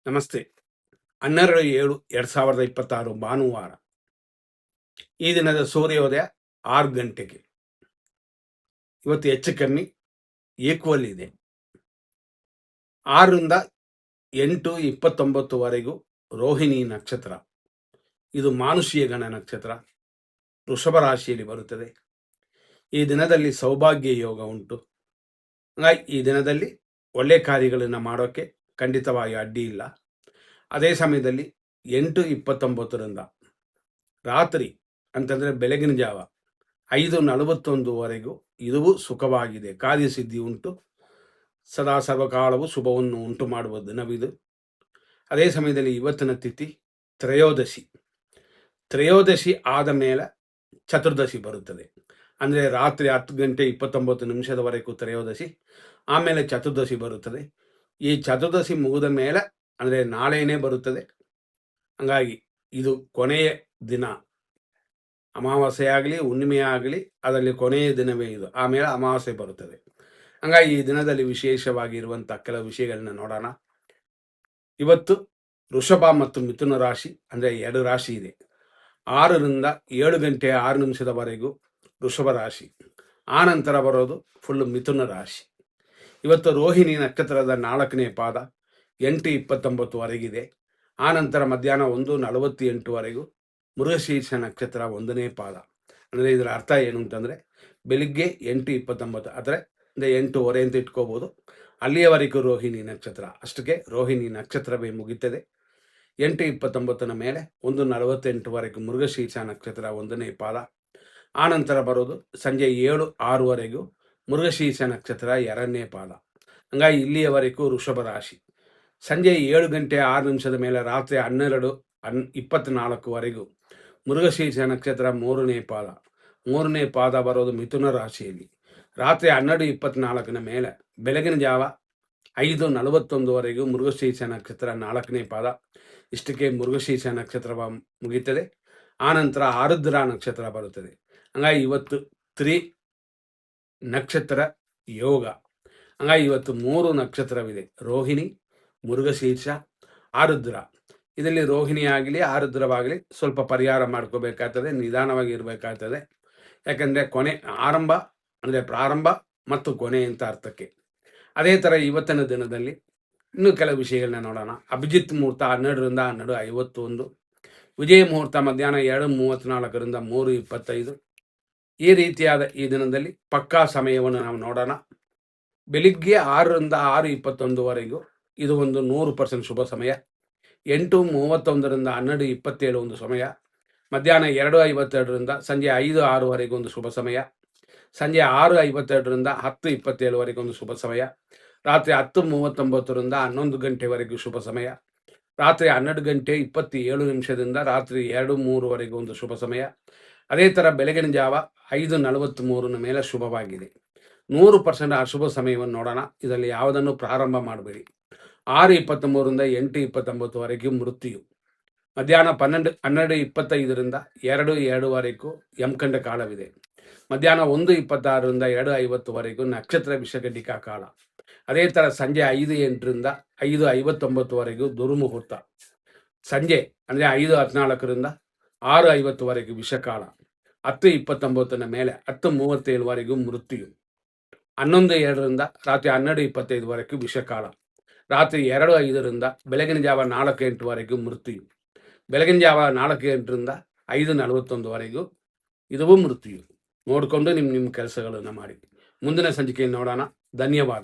ನಮಸ್ತೆ. 12/7/2026 ಭಾನುವಾರ. ಈ ದಿನದ ಸೂರ್ಯೋದಯ 6 ಗಂಟೆಗೆ. ಇವತ್ತು ಹೆಚ್ಚು ಕಮ್ಮಿ ಈಕ್ವಲ್ ಇದೆ. 6ರಿಂದ 8:29 ರೋಹಿಣಿ ನಕ್ಷತ್ರ. ಇದು ಮಾನುಷೀಯ ಗಣ ನಕ್ಷತ್ರ. ವೃಷಭ ರಾಶಿಯಲ್ಲಿ ಬರುತ್ತದೆ. ಈ ದಿನದಲ್ಲಿ ಸೌಭಾಗ್ಯ ಯೋಗ ಉಂಟು. ಹಾಗಾಗಿ ಈ ದಿನದಲ್ಲಿ ಒಳ್ಳೆ ಕಾರ್ಯಗಳನ್ನು ಮಾಡೋಕ್ಕೆ ಖಂಡಿತವಾಗಿ ಅಡ್ಡಿ ಇಲ್ಲ. ಅದೇ ಸಮಯದಲ್ಲಿ 8:29ರಿಂದ ರಾತ್ರಿ ಅಂತಂದರೆ ಬೆಳಗಿನ ಜಾವ 5:41 ಇದೂ ಸುಖವಾಗಿದೆ. ಕಾರ್ಯಸಿದ್ಧಿ ಉಂಟು. ಸದಾ ಸರ್ವಕಾಲವು ಶುಭವನ್ನು ಉಂಟು ಮಾಡುವ ದಿನವಿದು. ಅದೇ ಸಮಯದಲ್ಲಿ ಇವತ್ತಿನ ತಿಥಿ ತ್ರಯೋದಶಿ. ತ್ರಯೋದಶಿ ಆದ ಮೇಲೆ ಚತುರ್ದಶಿ ಬರುತ್ತದೆ. ಅಂದರೆ ರಾತ್ರಿ 10:29 ತ್ರಯೋದಶಿ, ಆಮೇಲೆ ಚತುರ್ದಶಿ ಬರುತ್ತದೆ. ಈ ಚತುರ್ದಶಿ ಮುಗಿದ ಮೇಲೆ ಅಂದರೆ ನಾಳೆನೇ ಬರುತ್ತದೆ. ಹಂಗಾಗಿ ಇದು ಕೊನೆಯ ದಿನ. ಅಮಾವಾಸ್ಯೆ ಆಗಲಿ ಹುಣ್ಣಿಮೆ ಆಗಲಿ ಅದರಲ್ಲಿ ಕೊನೆಯ ದಿನವೇ ಇದು. ಆಮೇಲೆ ಅಮಾವಾಸ್ಯೆ ಬರುತ್ತದೆ. ಹಂಗಾಗಿ ಈ ದಿನದಲ್ಲಿ ವಿಶೇಷವಾಗಿರುವಂಥ ಕೆಲವು ವಿಷಯಗಳನ್ನ ನೋಡೋಣ. ಇವತ್ತು ವೃಷಭ ಮತ್ತು ಮಿಥುನ ರಾಶಿ ಅಂದರೆ 2 ರಾಶಿ ಇದೆ. 6ರಿಂದ 7:06 ವೃಷಭ ರಾಶಿ, ಆ ನಂತರ ಬರೋದು ಫುಲ್ ಮಿಥುನ ರಾಶಿ. ಇವತ್ತು ರೋಹಿಣಿ ನಕ್ಷತ್ರದ 4ನೇ ಪಾದ 8:29 ಆ ನಂತರ ಮಧ್ಯಾಹ್ನ 1:48 ಮೃಗಶೀರ್ಷ ನಕ್ಷತ್ರ 1ನೇ ಪಾದ. ಅಂದರೆ ಇದರ ಅರ್ಥ ಏನು ಅಂತಂದರೆ ಬೆಳಿಗ್ಗೆ 8:29 ಅಂದರೆ 8:30 ಅಂತ ಇಟ್ಕೋಬೋದು. ಅಲ್ಲಿಯವರೆಗೂ ರೋಹಿಣಿ ನಕ್ಷತ್ರ, ಅಷ್ಟಕ್ಕೆ ರೋಹಿಣಿ ನಕ್ಷತ್ರವೇ ಮುಗಿತದೆ. 8:29 ಮೇಲೆ 1:48 ಮೃಗಶೀರ್ಷ ನಕ್ಷತ್ರ 1ನೇ ಪಾದ. ಆ ನಂತರ ಬರೋದು ಸಂಜೆ 7:06 ಮೃಗಶೀರ್ಷ ನಕ್ಷತ್ರ 2ನೇ ಪಾದ. ಹಂಗಾಗಿ ಇಲ್ಲಿಯವರೆಗೂ ವೃಷಭ ರಾಶಿ. ಸಂಜೆ 7:06 ಮೇಲೆ ರಾತ್ರಿ 12:24 ಮೃಗಶೀರ್ಷ ನಕ್ಷತ್ರ 3ನೇ ಪಾದ. 3ನೇ ಪಾದ ಬರೋದು ಮಿಥುನ ರಾಶಿಯಲ್ಲಿ. ರಾತ್ರಿ 12:24 ಮೇಲೆ ಬೆಳಗಿನ ಜಾವ 5:41 ಮೃಗಶೀರ್ಷ ನಕ್ಷತ್ರ 4ನೇ ಪಾದ. ಇಷ್ಟಕ್ಕೆ ಮೃಗಶೀರ್ಷ ನಕ್ಷತ್ರ ಮುಗಿಯುತ್ತದೆ. ಆನಂತರ ಆರುದ್ರ ನಕ್ಷತ್ರ ಬರುತ್ತದೆ. ಹಂಗಾಗಿ ಇವತ್ತು 3 ನಕ್ಷತ್ರ ಯೋಗ. ಹಂಗಾಗಿ ಇವತ್ತು 3 ನಕ್ಷತ್ರವಿದೆ: ರೋಹಿಣಿ, ಮೃಗಶೀರ್ಷ, ಆರುದ್ರ. ಇದರಲ್ಲಿ ರೋಹಿಣಿ ಆಗಲಿ ಆರುದ್ರವಾಗಲಿ ಸ್ವಲ್ಪ ಪರಿಹಾರ ಮಾಡ್ಕೋಬೇಕಾಗ್ತದೆ, ನಿಧಾನವಾಗಿ ಇರಬೇಕಾಗ್ತದೆ. ಯಾಕಂದರೆ ಕೊನೆ ಆರಂಭ ಅಂದರೆ ಪ್ರಾರಂಭ ಮತ್ತು ಕೊನೆ ಅಂತ ಅರ್ಥಕ್ಕೆ. ಅದೇ ಥರ ಇವತ್ತಿನ ದಿನದಲ್ಲಿ ಇನ್ನೂ ಕೆಲವು ವಿಷಯಗಳನ್ನ ನೋಡೋಣ. ಅಭಿಜಿತ್ ಮುಹೂರ್ತ 12ರಿಂದ 12:51, ವಿಜಯ ಮುಹೂರ್ತ ಮಧ್ಯಾಹ್ನ 2:34ರಿಂದ 3:25. ಈ ರೀತಿಯಾದ ಈ ದಿನದಲ್ಲಿ ಪಕ್ಕಾ ಸಮಯವನ್ನು ನಾವು ನೋಡೋಣ. ಬೆಳಿಗ್ಗೆ 6ರಿಂದ 6:21 ಇದು ಒಂದು 100% ಶುಭ ಸಮಯ. 8:31ರಿಂದ 12:27 ಒಂದು ಸಮಯ. ಮಧ್ಯಾಹ್ನ 2:52ರಿಂದ ಸಂಜೆ 5:06 ಒಂದು ಶುಭ ಸಮಯ. ಸಂಜೆ 6:52ರಿಂದ 10:27 ಒಂದು ಶುಭ ಸಮಯ. ರಾತ್ರಿ 10:39ರಿಂದ 11 ಗಂಟೆವರೆಗೂ ಶುಭ ಸಮಯ. ರಾತ್ರಿ 12:27 ರಾತ್ರಿ 2:03 ಒಂದು ಶುಭ ಸಮಯ. ಅದೇ ಥರ ಬೆಳಗಿನ ಜಾವ 5:43 ಮೇಲೆ ಶುಭವಾಗಿದೆ. 100% ಅಶುಭ ಸಮಯವನ್ನು ನೋಡೋಣ. ಇದರಲ್ಲಿ ಯಾವುದನ್ನು ಪ್ರಾರಂಭ ಮಾಡಬೇಡಿ. 6:23ರಿಂದ 8:29 ಮೃತ್ಯು. ಮಧ್ಯಾಹ್ನ 12:25ರಿಂದ 2:02 ಯಮಕಂಡ ಕಾಲವಿದೆ. ಮಧ್ಯಾಹ್ನ 1:26ರಿಂದ 2:50 ನಕ್ಷತ್ರ ವಿಷಗಡಿಕಾ ಕಾಲ. ಅದೇ ಥರ ಸಂಜೆ 5:08ರಿಂದ 5:59 ದುರ್ಮುಹೂರ್ತ. ಸಂಜೆ ಅಂದರೆ 5:14ರಿಂದ 6:50 ವಿಷಕಾಲ. 10:29 ಮೇಲೆ 10:37 ಮೃತ್ಯು. 11:02ರಿಂದ ರಾತ್ರಿ 12:25 ವಿಷಕಾಲ. ರಾತ್ರಿ 2:05ರಿಂದ ಬೆಳಗಿನ ಜಾವ 4:08 ಮೃತ್ಯು. ಬೆಳಗಿನ ಜಾವ 4:08ರಿಂದ 5:41 ಇದೂ ಮೃತ್ಯು. ನೋಡಿಕೊಂಡು ನಿಮ್ಮ ಕೆಲಸಗಳನ್ನು ಮಾಡಿ. ಮುಂದಿನ ಸಂಚಿಕೆಯನ್ನು ನೋಡೋಣ. ಧನ್ಯವಾದ.